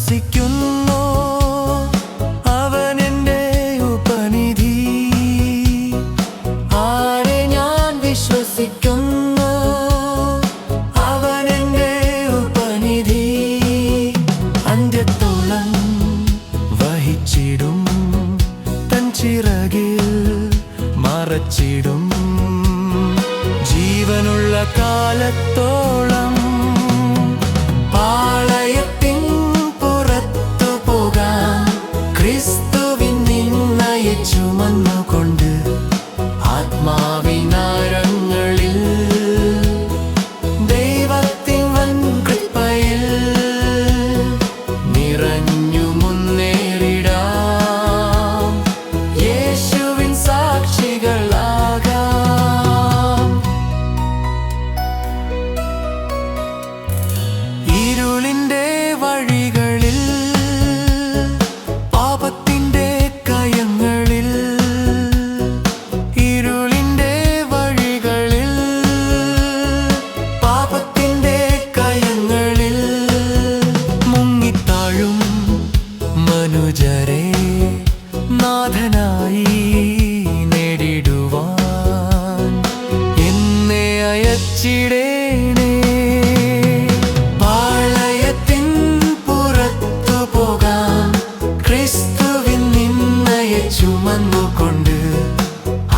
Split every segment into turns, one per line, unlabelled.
വസിക്കുന്നു. അവൻ എൻ്റെ ഉപനിധി. ആരെ ഞാൻ വിശ്വസിക്കുന്നു, അവൻ എൻ്റെ ഉപനിധി. അന്ത്യത്തോളം വഹിച്ചിടും, തൻ ചിറകിൽ മറച്ചിടും. ജീവനുള്ള കാലത്തോളം പാളയത്തിൻ പുറത്തു പോകാം. ക്രിസ്തുവിൻ നിന്നയെ ചുമന്നുകൊണ്ട് ആത്മാവിനാഴങ്ങളിൽ ദൈവത്തിൻ വൻ കൃപയിൽ നിറഞ്ഞു മുന്നേറിടാം. യേശുവിൻ സാക്ഷികളാകാം. ഇരുളിൻ്റെ വഴികളിൽ, പാപത്തിൻ്റെ കയങ്ങളിൽ, ഇരുളിൻ്റെ വഴികളിൽ, പാപത്തിൻ്റെ കയങ്ങളിൽ മുങ്ങിത്താഴും മനുജരെ നാഥനായി നേടിടുവാൻ എന്നെ അയച്ചിടേണേ. പാളയത്തിൻ പുറത്തു പോകാം. ക്രിസ്തുവിൻ നിന്നയെ ചുമന്നുകൊണ്ട്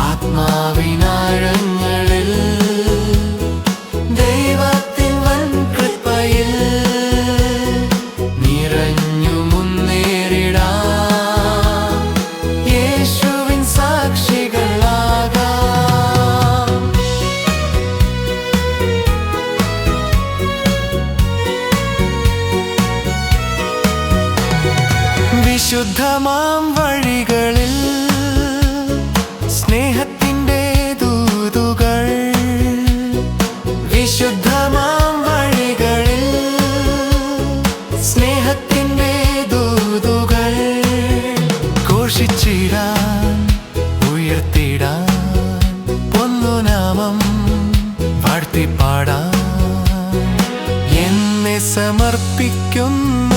ആത്മാവിനാഴങ്ങളിൽ ദൈവത്തിൻ വൻ കൃപയിൽ നിറഞ്ഞു മുന്നേറിടാം. യേശുവിൻ സാക്ഷികളാകാം. വിശുദ്ധമാം വഴികളിൽ സ്നേഹത്തിൻ്റെ ദൂതുകൾ, വിശുദ്ധമാം വഴികളിൽ സ്നേഹത്തിൻ്റെ ദൂതുകൾ ഘോഷിച്ചിടാൻ, ഉയർത്തിടാൻ, പൊന്നുനാമം വാഴ്ത്തിപ്പാടാൻ എന്നെ സമർപ്പിക്കുന്നു.